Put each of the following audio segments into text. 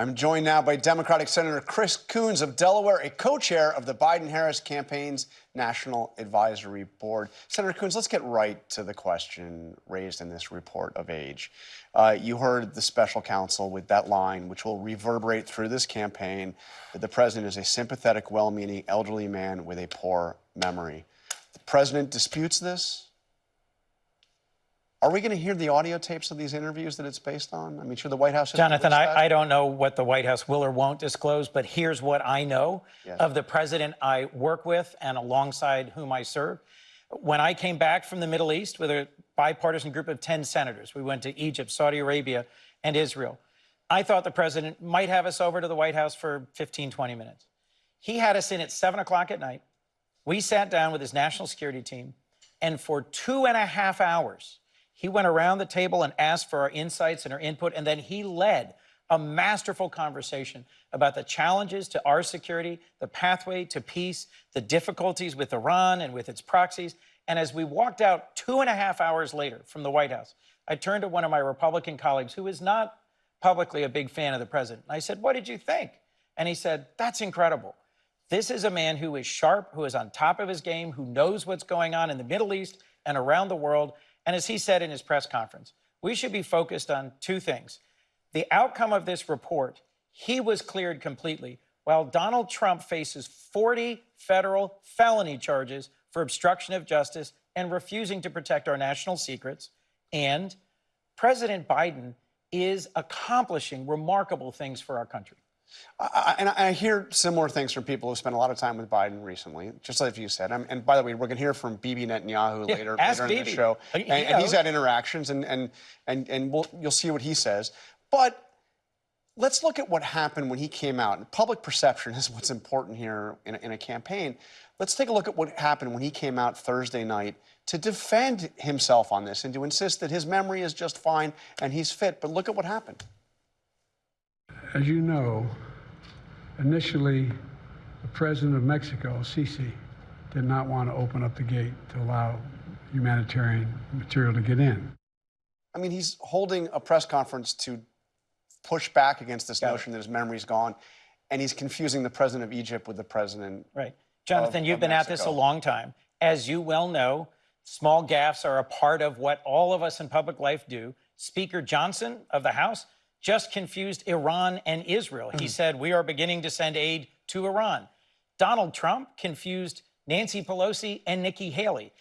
I'm joined now by Democratic Senator Chris Coons of Delaware, a co-chair of the Biden-Harris campaign's National Advisory Board. Senator Coons, let's get right to the question raised in this report of age. You heard the special counsel with that line, which will reverberate through this campaign, that the president is a sympathetic, well-meaning elderly man with a poor memory. The president disputes this. Are we going to hear the audio tapes of these interviews that it's based on? I mean, should the White House... Jonathan, I don't know what the White House will or won't disclose, but here's what I know of the president I work with and alongside whom I serve. When I came back from the Middle East with a bipartisan group of 10 senators, we went to Egypt, Saudi Arabia, and Israel. I thought the president might have us over to the White House for 15, 20 minutes. He had us in at 7 o'clock at night. We sat down with his national security team, and for 2.5 hours, he went around the table and asked for our insights and our input, and then he led a masterful conversation about the challenges to our security, the pathway to peace, the difficulties with Iran and with its proxies. And as we walked out 2.5 hours later from the White House, I turned to one of my Republican colleagues who is not publicly a big fan of the president. And I said, "What did you think?" And he said, "That's incredible. This is a man who is sharp, who is on top of his game, who knows what's going on in the Middle East and around the world." And as he said in his press conference, we should be focused on two things. The outcome of this report, he was cleared completely, while Donald Trump faces 40 federal felony charges for obstruction of justice and refusing to protect our national secrets. And President Biden is accomplishing remarkable things for our country. I hear similar things from people who spent a lot of time with Biden recently, just like you said. And by the way, we're going to hear from Bibi Netanyahu later in the show. And he's had interactions, and you'll see what he says. But let's look at what happened when he came out. And public perception is what's important here in a campaign. Let's take a look at what happened when he came out Thursday night to defend himself on this and to insist that his memory is just fine and he's fit. But look at what happened. As you know, initially, the president of Mexico, Sisi, did not want to open up the gate to allow humanitarian material to get in. I mean, he's holding a press conference to push back against this notion that his memory's gone, and he's confusing the president of Egypt with the president Right. Jonathan, you've been at this a long time. As you well know, small gaffes are a part of what all of us in public life do. Speaker Johnson of the House just confused Iran and Israel. He said, we are beginning to send aid to Iran. Donald Trump confused Nancy Pelosi and Nikki Haley.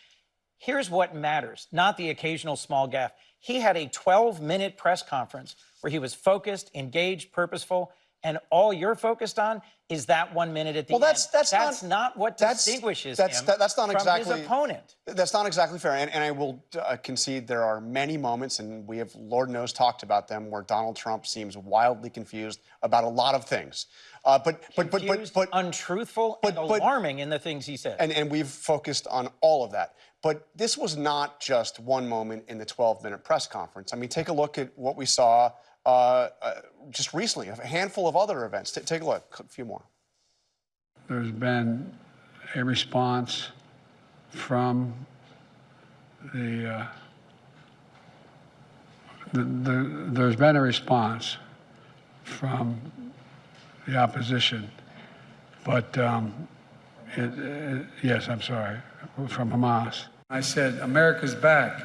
Here's what matters, not the occasional small gaffe. He had a 12-minute press conference where he was focused, engaged, purposeful, and all you're focused on is that 1 minute at the end. That's not what distinguishes him from his opponent. That's not exactly fair. And I will concede there are many moments, and we have, Lord knows, talked about them, where Donald Trump seems wildly confused about a lot of things. But untruthful and alarming in the things he said. And we've focused on all of that. But this was not just one moment in the 12-minute press conference. I mean, take a look at what we saw just recently, a handful of other events. Take a look, a few more. There's been a response from there's been a response from the opposition, but yes, I'm sorry, from Hamas. I said, America's back.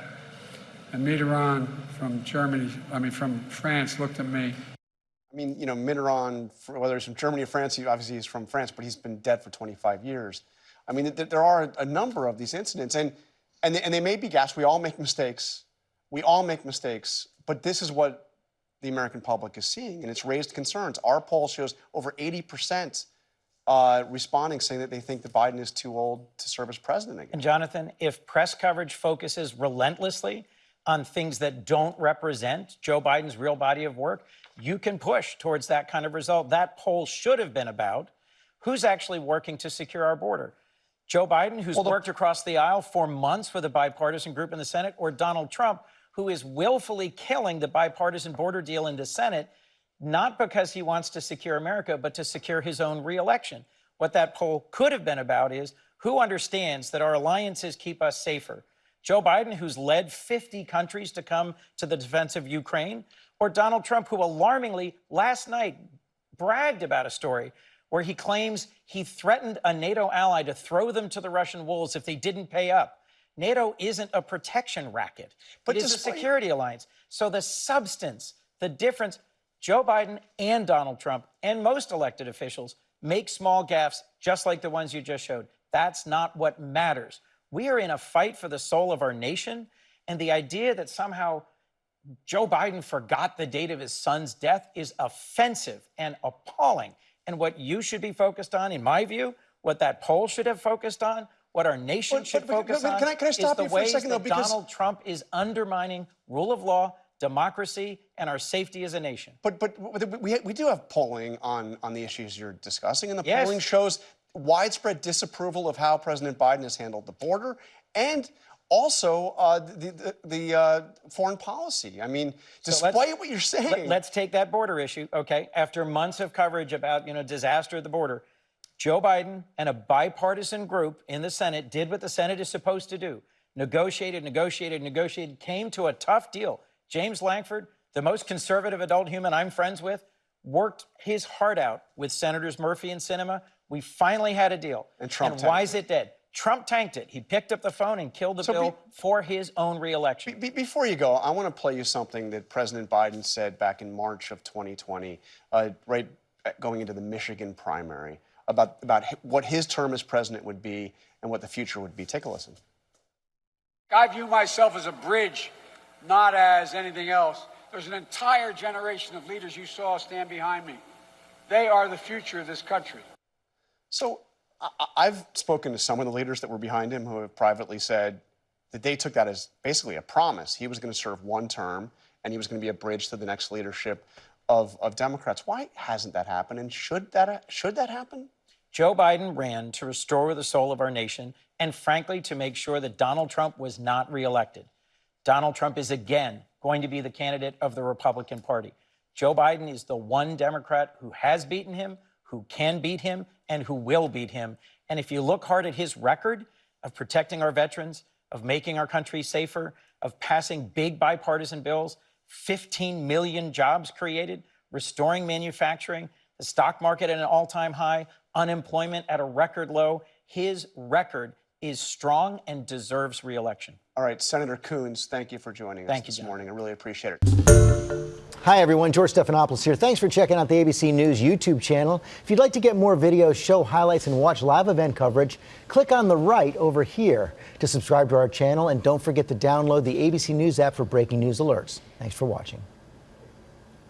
And Mitterrand from France, looked at me. I mean, you know, Mitterrand, whether he's from Germany or France, obviously he's from France, but he's been dead for 25 years. I mean, there are a number of these incidents, and they may be gaffes. We all make mistakes. We all make mistakes, but this is what the American public is seeing, and it's raised concerns. Our poll shows over 80% responding, saying that they think that Biden is too old to serve as president again. And Jonathan, if press coverage focuses relentlessly on things that don't represent Joe Biden's real body of work, you can push towards that kind of result. That poll should have been about who's actually working to secure our border. Joe Biden, who's worked across the aisle for months with a bipartisan group in the Senate, or Donald Trump, who is willfully killing the bipartisan border deal in the Senate, not because he wants to secure America, but to secure his own reelection. What that poll could have been about is who understands that our alliances keep us safer. Joe Biden, who's led 50 countries to come to the defense of Ukraine, or Donald Trump, who alarmingly last night bragged about a story where he claims he threatened a NATO ally to throw them to the Russian wolves if they didn't pay up. NATO isn't a protection racket, but it is a security alliance. So the substance, the difference, Joe Biden and Donald Trump and most elected officials make small gaffes just like the ones you just showed. That's not what matters. We are in a fight for the soul of our nation, and the idea that somehow Joe Biden forgot the date of his son's death is offensive and appalling. And what you should be focused on, in my view, what that poll should have focused on, what our nation should focus on, can I stop is you the for a ways second, that though, because Donald Trump is undermining rule of law, democracy, and our safety as a nation. But we do have polling on the issues you're discussing, and the polling shows widespread disapproval of how President Biden has handled the border and also the foreign policy. I mean, despite what you're saying. Let's take that border issue, okay? After months of coverage about, disaster at the border, Joe Biden and a bipartisan group in the Senate did what the Senate is supposed to do. Negotiated, came to a tough deal. James Lankford, the most conservative adult human I'm friends with, worked his heart out with Senators Murphy and Sinema. We finally had a deal. And Trump why is it dead? Trump tanked it. He picked up the phone and killed the bill for his own reelection. Before you go, I want to play you something that President Biden said back in March of 2020, right going into the Michigan primary, about what his term as president would be and what the future would be. Take a listen. I view myself as a bridge, not as anything else. There's an entire generation of leaders you saw stand behind me. They are the future of this country. So I've spoken to some of the leaders that were behind him who have privately said that they took that as basically a promise. He was going to serve one term and he was going to be a bridge to the next leadership of Democrats. Why hasn't that happened? And should that happen? Joe Biden ran to restore the soul of our nation and, frankly, to make sure that Donald Trump was not reelected. Donald Trump is again going to be the candidate of the Republican Party. Joe Biden is the one Democrat who has beaten him, who can beat him, and who will beat him. And if you look hard at his record of protecting our veterans, of making our country safer, of passing big bipartisan bills, 15 million jobs created, restoring manufacturing, the stock market at an all-time high, unemployment at a record low, his record is strong and deserves re-election. All right, Senator Coons, thank you for joining us this morning. I really appreciate it. Hi, everyone. George Stephanopoulos here. Thanks for checking out the ABC News YouTube channel. If you'd like to get more videos, show highlights, and watch live event coverage, click on the right over here to subscribe to our channel. And don't forget to download the ABC News app for breaking news alerts. Thanks for watching.